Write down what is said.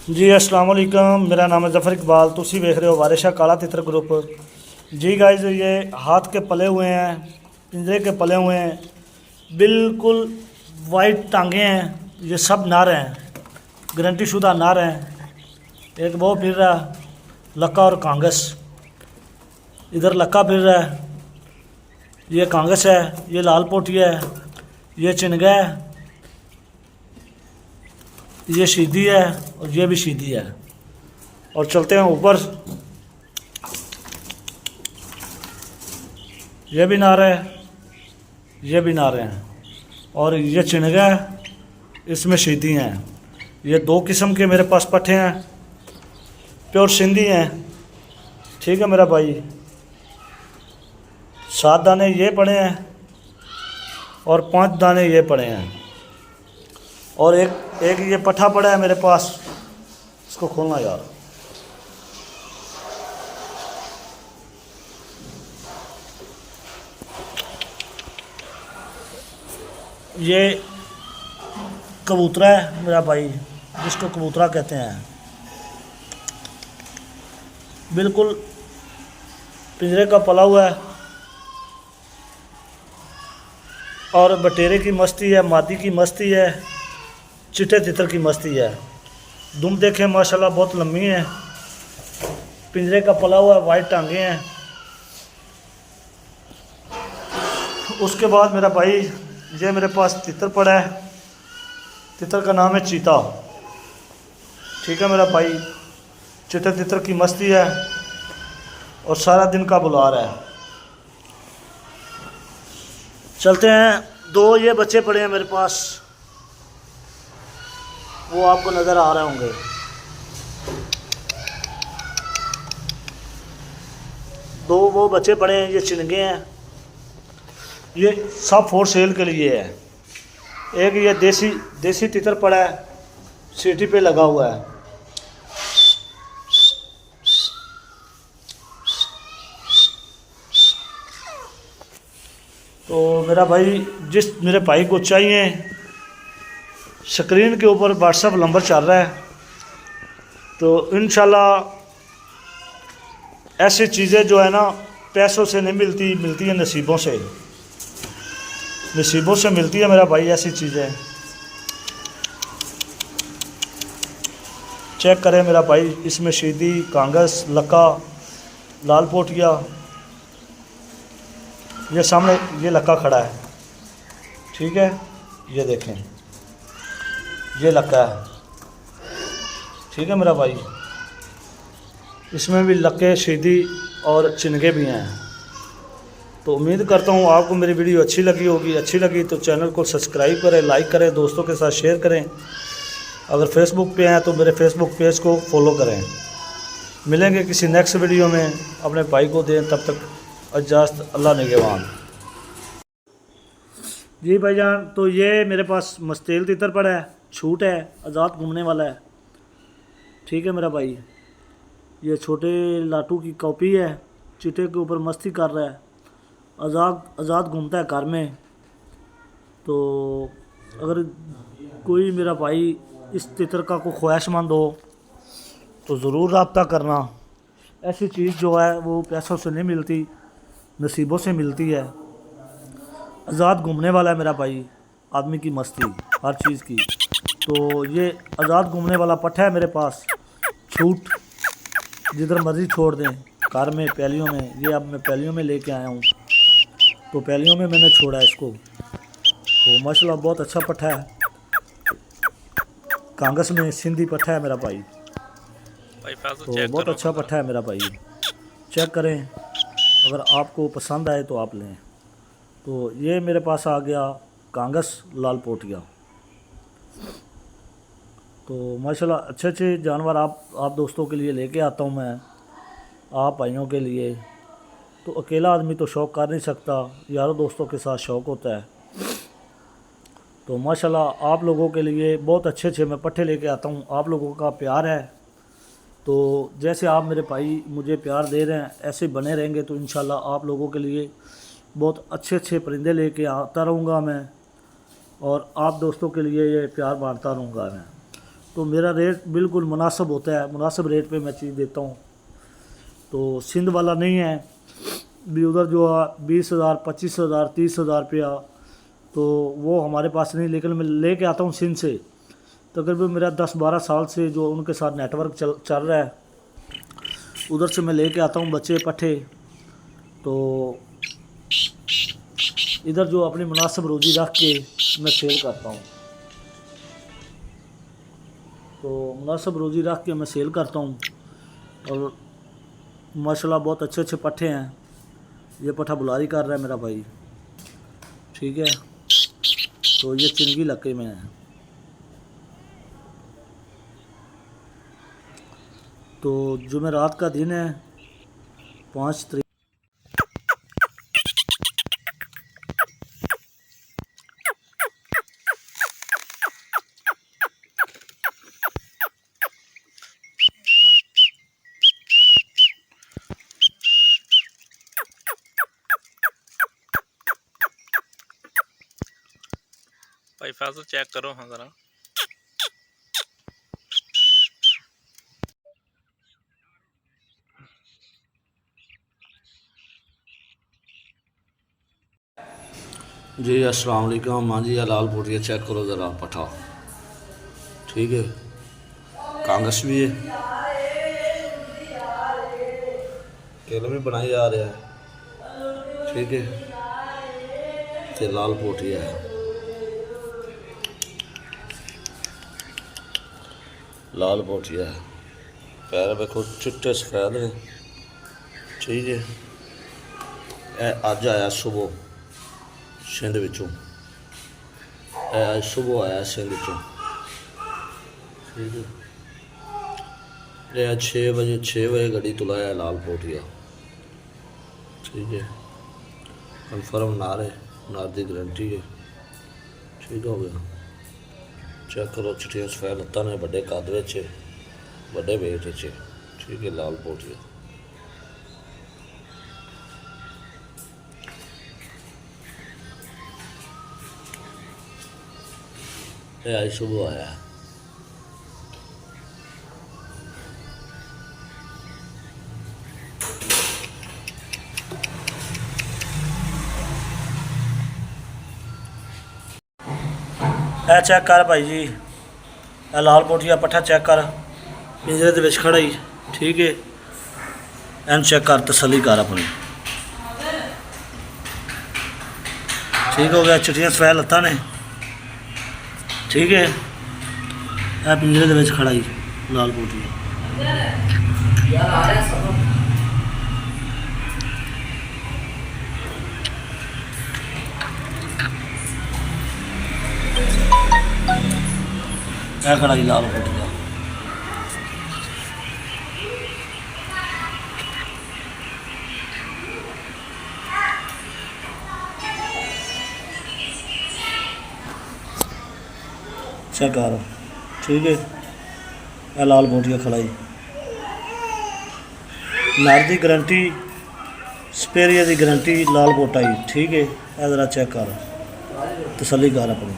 जी अस्सलाम वालेकुम, मेरा नाम है ज़फ़र इकबाल। तुसी देख रहे हो वारिशा काला तितर ग्रुप। जी गाइस, ये हाथ के पले हुए हैं, पिंजरे के पले हुए हैं, बिल्कुल वाइट टांगे हैं। ये सब नर हैं, गारंटी शुदा नर हैं। एक वो फिर रहा लक्का और कांगस, इधर लक्का फिर रहा है, ये कांगस है, ये लाल पोटिया है, ये चिनगा है, ये शीदी है और ये भी शीदी है। और चलते हैं ऊपर, ये भी नारे है, ये भी नारे हैं और ये चिनगा है, इसमें शीदी हैं। ये दो किस्म के मेरे पास पट्ठे हैं, प्योर सिंधी हैं। ठीक है मेरा भाई, 7 दाने ये पड़े हैं और 5 दाने ये पड़े हैं। और एक ये पट्ठा पड़ा है मेरे पास, इसको खोलना यार। ये कबूतरा है मेरा भाई, जिसको कबूतरा कहते हैं। बिल्कुल पिंजरे का पला हुआ है और बटेरे की मस्ती है, मादी की मस्ती है, चिट्टे तितर की मस्ती है। दुम देखें माशाल्लाह बहुत लंबी है, पिंजरे का पला हुआ है, वाइट टांगे हैं। उसके बाद मेरा भाई ये मेरे पास तितर पड़ा है, तितर का नाम है चीता। ठीक है मेरा भाई, चिट्टे तितर की मस्ती है और सारा दिन का बुला रहा है। चलते हैं, 2 ये बच्चे पड़े हैं मेरे पास, वो आपको नज़र आ रहे होंगे। दो वो बच्चे पड़े हैं, ये चिनगे हैं। ये सब फॉर सेल के लिए है। एक ये देसी तितर पड़ा है, सीटी पे लगा हुआ है। तो मेरा भाई, जिस मेरे भाई को चाहिए, स्क्रीन के ऊपर व्हाट्सएप नंबर चल रहा है। तो इंशाल्लाह ऐसी चीज़ें जो है ना, पैसों से नहीं मिलती, मिलती है नसीबों से। नसीबों से मिलती है मेरा भाई ऐसी चीज़ें। चेक करें मेरा भाई, इसमें शीदी, कांगस, लक्का, लाल पोटिया। ये सामने ये लक्का खड़ा है, ठीक है, ये देखें, ये लक्का है। ठीक है मेरा भाई, इसमें भी लक्के, शीदी और चिनगे भी हैं। तो उम्मीद करता हूँ आपको मेरी वीडियो अच्छी लगी होगी। अच्छी लगी तो चैनल को सब्सक्राइब करें, लाइक करें, दोस्तों के साथ शेयर करें। अगर फेसबुक पे हैं तो मेरे फेसबुक पेज को फॉलो करें। मिलेंगे किसी नेक्स्ट वीडियो में। अपने भाई को दें, तब तक इजाज़त, अल्लाह निगहबान। जी भाईजान, तो ये मेरे पास मस्तेल तितर पड़ा है, छूट है, आज़ाद घूमने वाला है। ठीक है मेरा भाई, ये छोटे लाटू की कॉपी है, चिट्टे के ऊपर मस्ती कर रहा है, आज़ाद घूमता है घर में। तो अगर कोई मेरा भाई इस तितर का कोई ख्वाहिशमंद हो तो ज़रूर रब्ता करना। ऐसी चीज़ जो है वो पैसों से नहीं मिलती, नसीबों से मिलती है। आज़ाद घूमने वाला है मेरा भाई, आदमी की मस्ती हर चीज़ की। तो ये आज़ाद घूमने वाला पट्ठा है मेरे पास, छूट जिधर मर्ज़ी छोड़ दें, घर में, पैलियों में। ये अब मैं पैलियों में लेके आया हूँ, तो पैलियों में मैंने छोड़ा है इसको। तो माशाल्लाह बहुत अच्छा पट्ठा है, कांगस में सिंधी पट्ठा है मेरा भाई। तो बहुत अच्छा पट्ठा है मेरा भाई, चेक करें, अगर आपको पसंद आए तो आप लें। तो ये मेरे पास आ गया कांगस लाल पोटिया। तो माशाल्लाह अच्छे अच्छे जानवर आप दोस्तों के लिए लेके आता हूँ मैं, आप भाइयों के लिए। तो अकेला आदमी तो शौक़ कर नहीं सकता, यारों दोस्तों के साथ शौक़ होता है। तो माशाल्लाह आप लोगों के लिए बहुत अच्छे अच्छे मैं पट्ठे लेके आता हूँ। आप लोगों का प्यार है, तो जैसे आप मेरे भाई मुझे प्यार दे रहे हैं, ऐसे बने रहेंगे तो इंशाल्लाह आप लोगों के लिए बहुत अच्छे अच्छे परिंदे लेके आता रहूँगा मैं, और आप दोस्तों के लिए ये प्यार बांटता रहूँगा मैं। तो मेरा रेट बिल्कुल मुनासिब होता है, मुनासिब रेट पे मैं चीज़ देता हूँ। तो सिंध वाला नहीं है भी, उधर जो 20,000 25,000 30,000 रुपया, तो वो हमारे पास नहीं। लेकिन मैं लेके आता हूँ सिंध से, तकरीबन मेरा 10-12 साल से जो उनके साथ नेटवर्क चल रहा है, उधर से मैं लेके आता हूँ बच्चे पट्ठे। तो इधर जो अपनी मुनासिब रोज़ी रख के मैं सेल करता हूँ, तो मुनासिब रोज़ी रख के मैं सेल करता हूँ। और माशाल्लाह बहुत अच्छे अच्छे पट्ठे हैं। ये पट्ठा बुलारी कर रहा है मेरा भाई, ठीक है। तो ये चिंगी इलाके में है। तो जुमेरात का दिन है 5 तारीख। भाई फैसल चेक करो हाँ ज़रा। जी अस्सलाम वालेकुम। हाँ जी, लाल पोटिया चेक करो ज़रा पठा, ठीक है। कांगस भी है, केला भी बनाई जा रहा है, ठीक है। तो लाल पोटिया है, लाल पोटिया है। पैर देखो चिट्टे सफेद है, ठीक है। यह अज आया सुबह सिंध विचों, आज सुबह आया सिंध चों, ठीक है। यह 6 बजे गड्डी तुलाया लाल पोटिया, ठीक है। कन्फर्म नार की गारंटी है, ठीक हो गया। चेक करो चिट्टियां सफेद लत्तां ने, बड़े कद विच, बड़े वेट च, ठीक है। लाल पोटिया ये आज सुबह आया। ए चेक कर भाई जी, ए लाल पोटिया पट्ठा चेक कर, पिंजरे दे विच खड़ा ही, ठीक है। एन चेक कर, तसल्ली कर अपनी, ठीक हो गया। चिट्टियां सफेद लत्तां ने, ठीक है। ए पिंजरे दे विच खड़ा ही लाल पोटिया। ए खड़ा ही लाल पोटिया। चेक कर, ठीक है। ए लाल पोटिया खड़ा ही, नर की गारंटी, स्पेरिया की गारंटी, लाल पोटा ही, ठीक है। ए जरा चेक कर, तसल्ली कर अपनी।